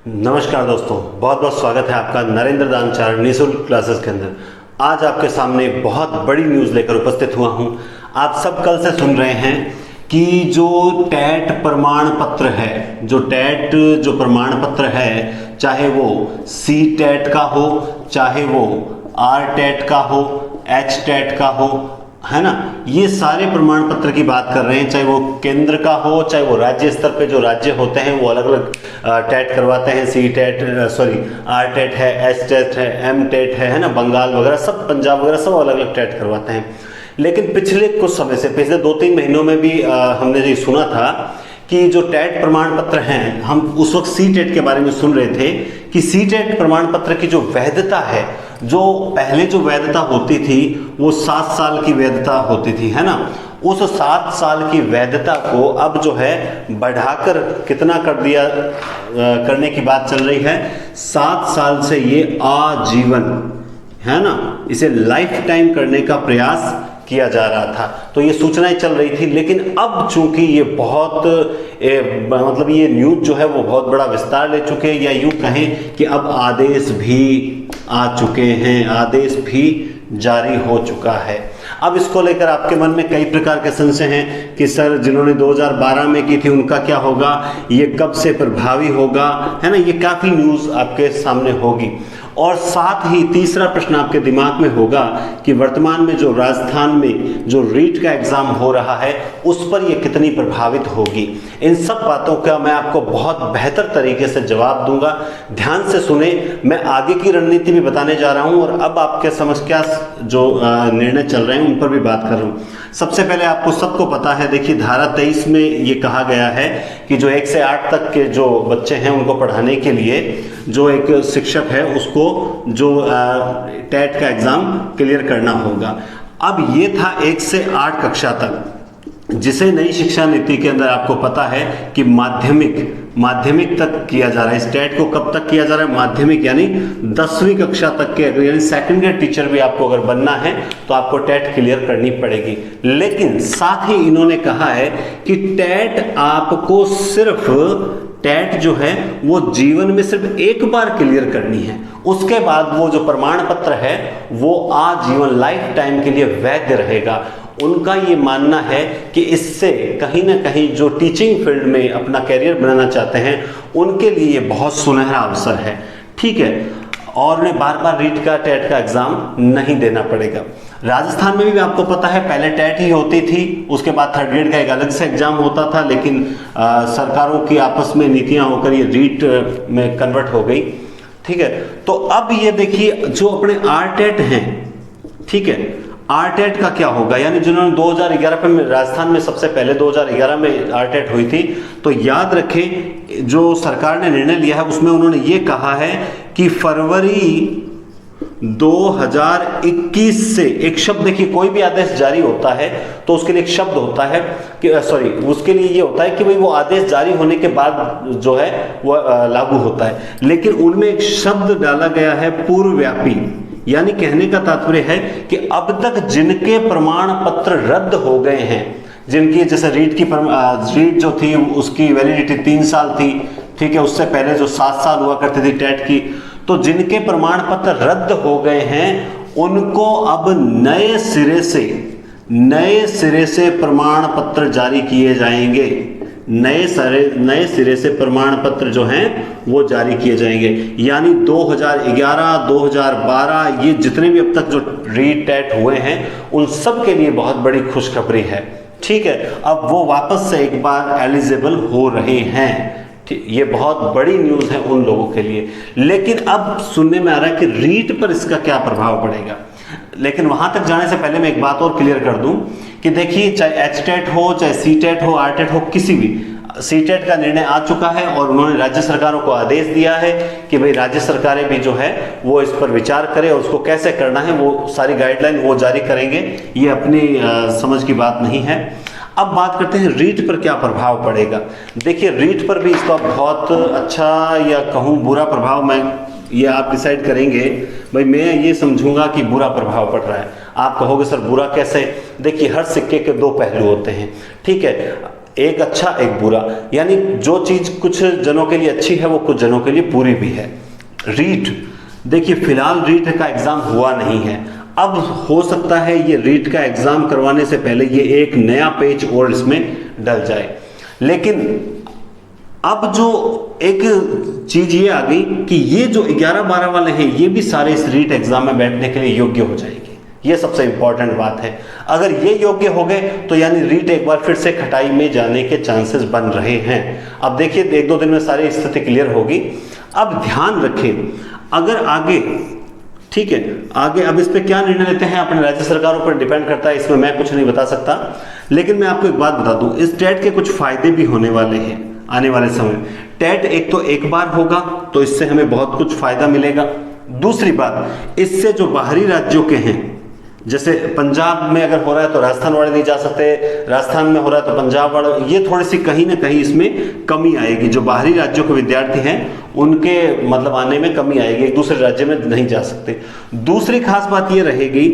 नमस्कार दोस्तों, बहुत बहुत स्वागत है आपका नरेंद्र दानचार निःशुल्क क्लासेस के अंदर। आज आपके सामने बहुत बड़ी न्यूज़ लेकर उपस्थित हुआ हूं। आप सब कल से सुन रहे हैं कि जो टैट प्रमाण पत्र है, जो प्रमाण पत्र है, चाहे वो सी टैट का हो, चाहे वो आर टैट का हो, एच टैट का हो, है ना, ये सारे प्रमाण पत्र की बात कर रहे हैं। चाहे वो केंद्र का हो, चाहे वो राज्य स्तर पे जो राज्य होते हैं वो अलग अलग टैट करवाते हैं। सी टैट आर टैट है, एच टैट है, एम टैट है ना, बंगाल वगैरह सब, पंजाब वगैरह सब अलग अलग टैट करवाते हैं। लेकिन पिछले कुछ समय से, पिछले 2-3 महीनों में भी हमने ये सुना था कि जो टैट प्रमाण पत्र हैं, हम उस वक्त सी टेट के बारे में सुन रहे थे कि सी टेट प्रमाण पत्र की जो वैधता है, जो पहले जो वैधता होती थी वो 7 साल की वैधता होती थी, है ना। उस 7 साल की वैधता को अब जो है बढ़ाकर कितना कर दिया, करने की बात चल रही है। 7 साल से ये आजीवन, है ना, इसे लाइफ टाइम करने का प्रयास किया जा रहा था। तो ये सूचनाएं चल रही थी, लेकिन अब चूंकि ये बहुत मतलब ये न्यूज़ जो है वो बहुत बड़ा विस्तार ले चुके हैं, या यूं कहें कि अब आदेश भी आ चुके हैं, आदेश भी जारी हो चुका है। अब इसको लेकर आपके मन में कई प्रकार के संशय हैं कि सर जिन्होंने 2012 में की थी उनका क्या होगा, ये कब से प्रभावी होगा, है ना। ये काफ़ी न्यूज़ आपके सामने होगी। और साथ ही तीसरा प्रश्न आपके दिमाग में होगा कि वर्तमान में जो राजस्थान में जो रीट का एग्जाम हो रहा है उस पर ये कितनी प्रभावित होगी। इन सब बातों का मैं आपको बहुत बेहतर तरीके से जवाब दूंगा। ध्यान से सुने, मैं आगे की रणनीति भी बताने जा रहा हूं और अब आपके समझ क्या जो निर्णय चल रहे हैं उन पर भी बात कर रहा हूं। सबसे पहले आपको सबको पता है, देखिए धारा 23 में ये कहा गया है कि जो 1 से 8 तक के जो बच्चे हैं उनको पढ़ाने के लिए जो एक शिक्षक है उसको जो टैट का एग्जाम क्लियर करना होगा। अब ये था 1 से 8 कक्षा तक, जिसे नई शिक्षा नीति के अंदर आपको पता है कि माध्यमिक तक किया जा रहा है। इस टैट को कब तक किया जा रहा है? माध्यमिक यानी 10वीं कक्षा तक के, यानी सेकंड ग्रेड टीचर भी आपको अगर बनना है तो आपको टैट क्लियर करनी पड़ेगी। लेकिन साथ ही इन्होंने कहा है कि टैट आपको सिर्फ, टैट जो है वो जीवन में सिर्फ एक बार क्लियर करनी है। उसके बाद वो जो प्रमाण पत्र है वो आजीवन लाइफ टाइम के लिए वैध रहेगा। उनका ये मानना है कि इससे कहीं ना कहीं जो टीचिंग फील्ड में अपना कैरियर बनाना चाहते हैं उनके लिए ये बहुत सुनहरा अवसर है, ठीक है। और उन्हें बार बार रीट का, टैट का एग्जाम नहीं देना पड़ेगा। राजस्थान में भी आपको पता है पहले टैट ही होती थी, उसके बाद थर्ड ग्रेड का एक अलग से एग्जाम होता था, लेकिन सरकारों की आपस में नीतियां होकर ये रीट में कन्वर्ट हो गई, ठीक है। तो अब ये देखिए जो अपने आर टैट हैं, ठीक है, आर टैट का क्या होगा, यानी जिन्होंने 2011 में राजस्थान में सबसे पहले 2011 में आर टैट हुई थी, तो याद रखें जो सरकार ने निर्णय लिया है उसमें उन्होंने ये कहा है कि फरवरी 2021 से एक शब्द, देखिए कोई भी आदेश जारी होता है तो उसके लिए एक शब्द होता है कि उसके लिए ये होता है कि भाई वो आदेश जारी होने के बाद जो है वो लागू होता है, लेकिन उनमें एक शब्द डाला गया है पूर्वव्यापी। यानी कहने का तात्पर्य है कि अब तक जिनके प्रमाण पत्र रद्द हो गए हैं, जिनकी जैसे रीट जो थी उसकी वैलिडिटी 3 साल थी, ठीक है, उससे पहले जो 7 साल हुआ करती थी टैट की, तो जिनके प्रमाण पत्र रद्द हो गए हैं उनको अब नए सिरे से प्रमाण पत्र जारी किए जाएंगे। नए सिरे से प्रमाण पत्र जो हैं वो जारी किए जाएंगे। यानी 2011, 2012 ये जितने भी अब तक जो रीट टैट हुए हैं उन सब के लिए बहुत बड़ी खुशखबरी है, ठीक है। अब वो वापस से एक बार एलिजिबल हो रहे हैं। ये बहुत बड़ी न्यूज़ है उन लोगों के लिए। लेकिन अब सुनने में आ रहा है कि रीट पर इसका क्या प्रभाव पड़ेगा। लेकिन वहां तक जाने से पहले मैं एक बात और क्लियर कर दूं कि देखिए चाहे एच टेट हो, चाहे सी टेट हो, आर टेट हो, किसी भी, सी टेट का निर्णय आ चुका है और उन्होंने राज्य सरकारों को आदेश दिया है कि भाई राज्य सरकारें भी जो है वो इस पर विचार करें और उसको कैसे करना है वो सारी गाइडलाइन वो जारी करेंगे। ये अपनी समझ की बात नहीं है। अब बात करते हैं रीट पर क्या प्रभाव पड़ेगा। देखिए रीट पर भी इसका बहुत अच्छा या कहूँ बुरा प्रभाव, मैं ये आप डिसाइड करेंगे। भाई मैं ये समझूंगा कि बुरा प्रभाव पड़ रहा है। आप कहोगे सर बुरा कैसे? देखिए हर सिक्के के 2 पहलू होते हैं, ठीक है। एक अच्छा एक बुरा, यानी जो चीज़ कुछ जनों के लिए अच्छी है वो कुछ जनों के लिए बुरी भी है। रीट, देखिए फिलहाल रीट का एग्ज़ाम हुआ नहीं है, अब हो सकता है ये रीट का एग्ज़ाम करवाने से पहले ये एक नया पेज और इसमें डल जाए। लेकिन अब जो एक चीज़ ये आ गई कि ये जो 11-12 वाले हैं ये भी सारे इस रीट एग्ज़ाम में बैठने के लिए योग्य हो जाएंगे। ये सबसे इंपॉर्टेंट बात है। अगर ये योग्य हो गए तो यानी रीट एक बार फिर से खटाई में जाने के चांसेस बन रहे हैं। अब देखिए 1-2 दिन में सारी स्थिति क्लियर होगी। अब ध्यान रखें, अगर आगे, ठीक है, आगे अब इस पे क्या निर्णय लेते हैं अपने राज्य सरकारों पर डिपेंड करता है, इसमें मैं कुछ नहीं बता सकता। लेकिन मैं आपको एक बात बता दूं, इस टेट के कुछ फायदे भी होने वाले हैं आने वाले समय। टेट एक तो एक बार होगा तो इससे हमें बहुत कुछ फायदा मिलेगा। दूसरी बात, इससे जो बाहरी राज्यों के हैं, जैसे पंजाब में अगर हो रहा है तो राजस्थान वाले नहीं जा सकते, राजस्थान में हो रहा है तो पंजाब वाले, ये थोड़ी सी कहीं ना कहीं इसमें कमी आएगी। जो बाहरी राज्यों के विद्यार्थी हैं उनके मतलब आने में कमी आएगी, एक दूसरे राज्य में नहीं जा सकते। दूसरी खास बात ये रहेगी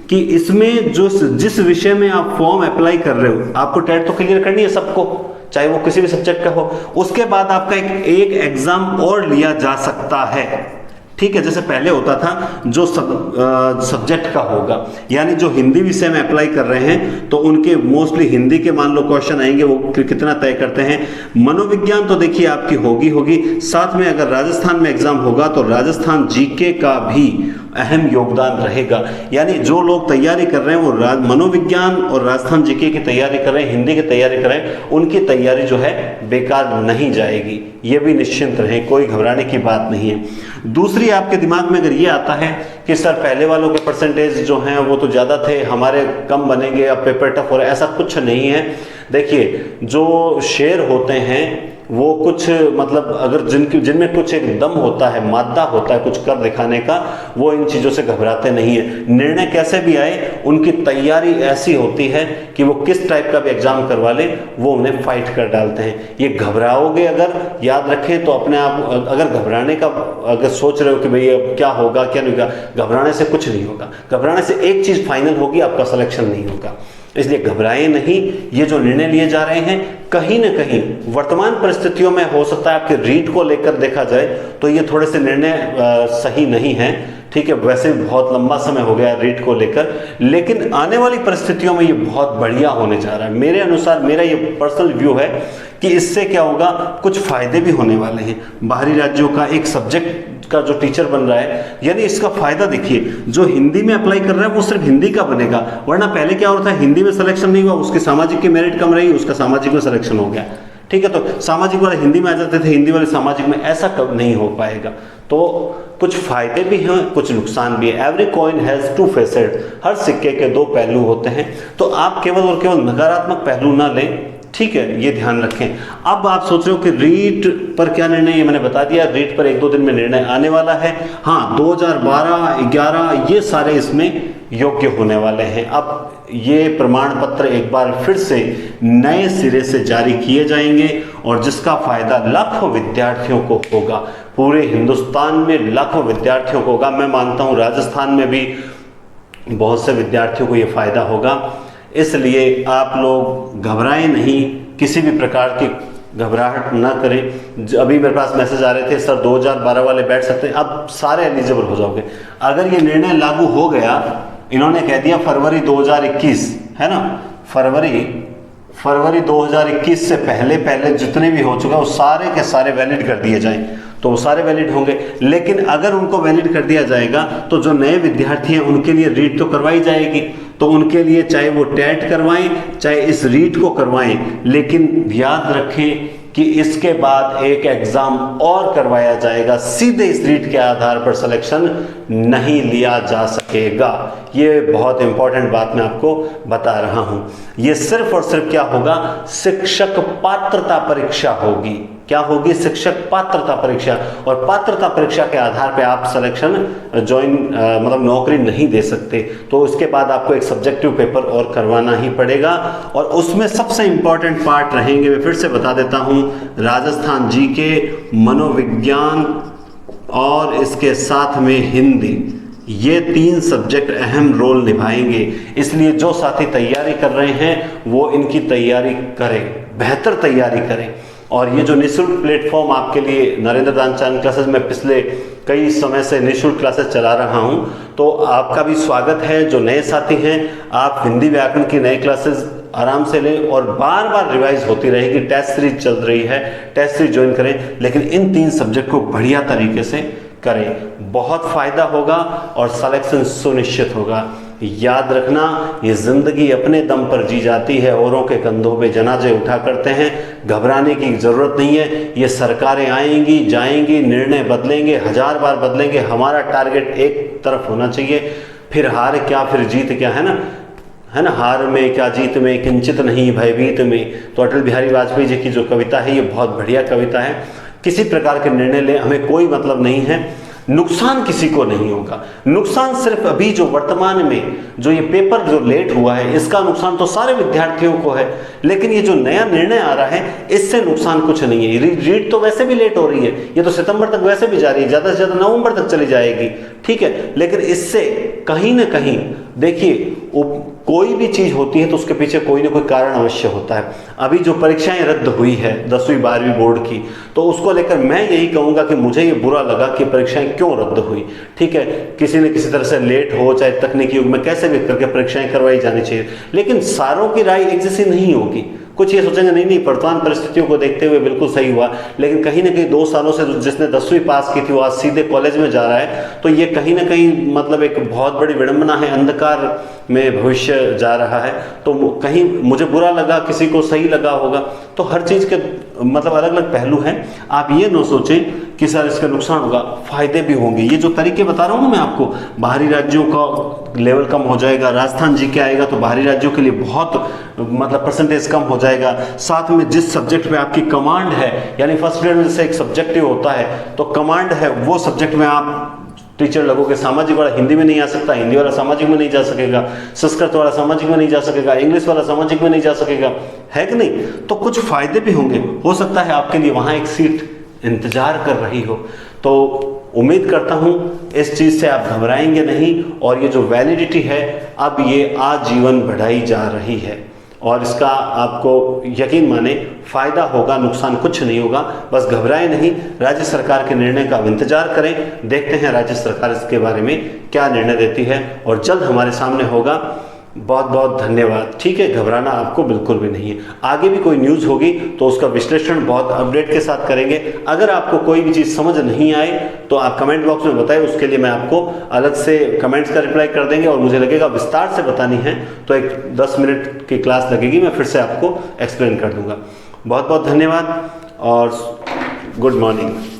कि इसमें जो जिस विषय में आप फॉर्म अप्लाई कर रहे हो, आपको टेट तो क्लियर करनी है सबको, चाहे वो किसी भी सब्जेक्ट का हो। उसके बाद आपका एक एग्जाम और लिया जा सकता है, ठीक है, जैसे पहले होता था जो सब्जेक्ट का होगा, यानी जो हिंदी विषय में अप्लाई कर रहे हैं तो उनके मोस्टली हिंदी के मान लो क्वेश्चन आएंगे, वो कितना तय करते हैं। मनोविज्ञान तो देखिए आपकी होगी, साथ में अगर राजस्थान में एग्जाम होगा तो राजस्थान जीके का भी अहम योगदान रहेगा। यानी जो लोग तैयारी कर रहे हैं वो मनोविज्ञान और राजस्थान जीके की तैयारी कर रहे हैं, हिंदी की तैयारी कर रहे हैं, उनकी तैयारी जो है बेकार नहीं जाएगी, ये भी निश्चिंत रहें, कोई घबराने की बात नहीं है। दूसरी आपके दिमाग में अगर ये आता है कि सर पहले वालों के परसेंटेज जो हैं वो तो ज़्यादा थे, हमारे कम बनेंगे, अब पेपर टफ हो रहा है, ऐसा कुछ नहीं है। देखिए जो शेर होते हैं वो कुछ मतलब अगर जिनमें कुछ एक दम होता है, मादा होता है कुछ कर दिखाने का, वो इन चीज़ों से घबराते नहीं है। निर्णय कैसे भी आए उनकी तैयारी ऐसी होती है कि वो किस टाइप का भी एग्जाम करवा ले वो उन्हें फाइट कर डालते हैं। ये घबराओगे अगर, याद रखें तो अपने आप, अगर घबराने का अगर सोच रहे हो कि भाई अब क्या होगा क्या नहीं होगा, घबराने से कुछ नहीं होगा। घबराने से एक चीज़ फाइनल होगी, आपका सिलेक्शन नहीं होगा। इसलिए घबराएं नहीं। ये जो निर्णय लिए जा रहे हैं कहीं ना कहीं वर्तमान परिस्थितियों में हो सकता है आपके रीट को लेकर देखा जाए तो ये थोड़े से निर्णय सही नहीं है, ठीक है, वैसे भी बहुत लंबा समय हो गया रीट को लेकर, लेकिन आने वाली परिस्थितियों में ये बहुत बढ़िया होने जा रहा है। मेरे अनुसार, मेरा ये पर्सनल व्यू है कि इससे क्या होगा, कुछ फायदे भी होने वाले हैं। बाहरी राज्यों का एक सब्जेक्ट का जो टीचर बन रहा है, यानी इसका फायदा देखिए, जो हिंदी में अप्लाई कर रहा है वो सिर्फ हिंदी का बनेगा, वरना पहले क्या होता है हिंदी में सिलेक्शन नहीं हुआ, उसके सामाजिक की मेरिट कम रही, उसका सामाजिक में सिलेक्शन हो गया, ठीक है, तो सामाजिक वाले हिंदी में आ जाते थे, हिंदी वाले सामाजिक में, ऐसा कब नहीं हो पाएगा। तो कुछ फायदे भी हैं, कुछ नुकसान भी है। Every coin has two faced, हर सिक्के के दो पहलू होते हैं, तो आप केवल और केवल नकारात्मक पहलू ना लें, ठीक है, ये ध्यान रखें। अब आप सोच रहे हो कि रीट पर क्या निर्णय, ये मैंने बता दिया, रीट पर 1-2 दिन में निर्णय आने वाला है। हाँ, 2012, 11 ये सारे इसमें योग्य होने वाले हैं। अब ये प्रमाण पत्र एक बार फिर से नए सिरे से जारी किए जाएंगे और जिसका फायदा लाखों विद्यार्थियों को होगा, पूरे हिंदुस्तान में लाखों विद्यार्थियों को होगा। मैं मानता हूँ राजस्थान में भी बहुत से विद्यार्थियों को ये फायदा होगा। इसलिए आप लोग घबराएं नहीं, किसी भी प्रकार की घबराहट ना करें। अभी मेरे पास मैसेज आ रहे थे सर 2012 वाले बैठ सकते हैं, अब सारे एलिजिबल हो जाओगे। अगर ये निर्णय लागू हो गया, इन्होंने कह दिया फरवरी 2021 है ना, फरवरी 2021 से पहले जितने भी हो चुका है वो सारे के सारे वैलिड कर दिए जाएं तो वो सारे वैलिड होंगे। लेकिन अगर उनको वैलिड कर दिया जाएगा तो जो नए विद्यार्थी हैं उनके लिए रीट तो करवाई जाएगी, तो उनके लिए चाहे वो टेट करवाएं चाहे इस रीट को करवाएं, लेकिन याद रखें कि इसके बाद एक एग्जाम और करवाया जाएगा, सीधे इस रीट के आधार पर सिलेक्शन नहीं लिया जा सकेगा। ये बहुत इंपॉर्टेंट बात मैं आपको बता रहा हूं। ये सिर्फ और सिर्फ क्या होगा, शिक्षक पात्रता परीक्षा होगी। क्या होगी, शिक्षक पात्रता परीक्षा, और पात्रता परीक्षा के आधार पे आप सिलेक्शन मतलब नौकरी नहीं दे सकते। तो इसके बाद आपको एक सब्जेक्टिव पेपर और करवाना ही पड़ेगा, और उसमें सबसे इंपॉर्टेंट पार्ट रहेंगे, मैं फिर से बता देता हूं, राजस्थान जीके, मनोविज्ञान और इसके साथ में हिंदी, ये 3 सब्जेक्ट अहम रोल निभाएंगे, इसलिए जो साथी तैयारी कर रहे हैं वो इनकी तैयारी करें, बेहतर तैयारी करें। और ये जो निःशुल्क प्लेटफॉर्म आपके लिए नरेंद्र दान चैनल क्लासेस में पिछले कई समय से निःशुल्क क्लासेस चला रहा हूँ, तो आपका भी स्वागत है। जो नए साथी हैं, आप हिंदी व्याकरण की नई क्लासेस आराम से लें और बार बार रिवाइज होती रहेगी। टेस्ट सीरीज चल रही है, टेस्ट सीरीज ज्वाइन करें, लेकिन इन 3 सब्जेक्ट को बढ़िया तरीके से करें, बहुत फायदा होगा और सिलेक्शन सुनिश्चित होगा। याद रखना, ये जिंदगी अपने दम पर जी जाती है, औरों के कंधों पे जनाजे उठा करते हैं। घबराने की जरूरत नहीं है। ये सरकारें आएंगी जाएंगी, निर्णय बदलेंगे, 1000 बार बदलेंगे, हमारा टारगेट एक तरफ होना चाहिए। फिर हार क्या फिर जीत क्या, है ना, हार में क्या जीत में किंचित नहीं भयभीत में। तो अटल बिहारी वाजपेयी जी की जो कविता है, ये बहुत बढ़िया कविता है। किसी प्रकार के निर्णय ले, हमें कोई मतलब नहीं है, नुकसान किसी को नहीं होगा। नुकसान सिर्फ अभी जो वर्तमान में जो ये पेपर जो लेट हुआ है, इसका नुकसान तो सारे विद्यार्थियों को है, लेकिन ये जो नया निर्णय आ रहा है, इससे नुकसान कुछ नहीं है। रीट तो वैसे भी लेट हो रही है, ये तो सितंबर तक वैसे भी जारी है, ज़्यादा से ज़्यादा नवंबर तक चली जाएगी, ठीक है। लेकिन इससे कहीं ना कहीं देखिए, कोई भी चीज़ होती है तो उसके पीछे कोई ना कोई कारण अवश्य होता है। अभी जो परीक्षाएं रद्द हुई है 10वीं 12वीं बोर्ड की, तो उसको लेकर मैं यही कहूँगा कि मुझे ये बुरा लगा कि परीक्षाएं क्यों रद्द हुई, ठीक है। किसी न किसी तरह से लेट हो, चाहे तकनीकी युग में कैसे भी करके परीक्षाएं करवाई जानी चाहिए, लेकिन सारों की राय एक जैसी नहीं होगी। कुछ ये सोचेंगे नहीं वर्तमान परिस्थितियों को देखते हुए बिल्कुल सही हुआ, लेकिन कहीं ना कहीं 2 सालों से जिसने 10वीं पास की थी वो आज सीधे कॉलेज में जा रहा है, तो ये कहीं ना कहीं मतलब एक बहुत बड़ी विडंबना है, अंधकार में भविष्य जा रहा है। तो कहीं मुझे बुरा लगा, किसी को सही लगा होगा, तो हर चीज़ के मतलब अलग अलग पहलू हैं। आप ये न सोचें कि सर इसका नुकसान होगा, फायदे भी होंगे। ये जो तरीके बता रहा हूँ ना मैं आपको, बाहरी राज्यों का लेवल कम हो जाएगा, राजस्थान जी के आएगा तो बाहरी राज्यों के लिए बहुत मतलब परसेंटेज कम हो जाएगा। साथ में जिस सब्जेक्ट में आपकी कमांड है, यानी फर्स्ट ग्रेड में जैसे एक सब्जेक्टिव होता है, तो कमांड है वो सब्जेक्ट में आप टीचर लगोगे। सामाजिक वाला हिंदी में नहीं आ सकता, हिंदी वाला सामाजिक में नहीं जा सकेगा, संस्कृत वाला सामाजिक में नहीं जा सकेगा, इंग्लिश वाला सामाजिक में नहीं जा सकेगा, है कि नहीं। तो कुछ फायदे भी होंगे, हो सकता है आपके लिए वहाँ एक सीट इंतजार कर रही हो। तो उम्मीद करता हूँ इस चीज़ से आप घबराएंगे नहीं, और ये जो वैलिडिटी है अब ये आजीवन बढ़ाई जा रही है, और इसका आपको यकीन माने फायदा होगा, नुकसान कुछ नहीं होगा। बस घबराएं नहीं, राज्य सरकार के निर्णय का इंतजार करें, देखते हैं राज्य सरकार इसके बारे में क्या निर्णय देती है, और जल्द हमारे सामने होगा। बहुत बहुत धन्यवाद, ठीक है। घबराना आपको बिल्कुल भी नहीं है। आगे भी कोई न्यूज़ होगी तो उसका विश्लेषण बहुत अपडेट के साथ करेंगे। अगर आपको कोई भी चीज़ समझ नहीं आए तो आप कमेंट बॉक्स में बताएं, उसके लिए मैं आपको अलग से कमेंट्स का रिप्लाई कर देंगे, और मुझे लगेगा विस्तार से बतानी है तो एक 10 मिनट की क्लास लगेगी, मैं फिर से आपको एक्सप्लेन कर दूंगा। बहुत बहुत धन्यवाद और गुड मॉर्निंग।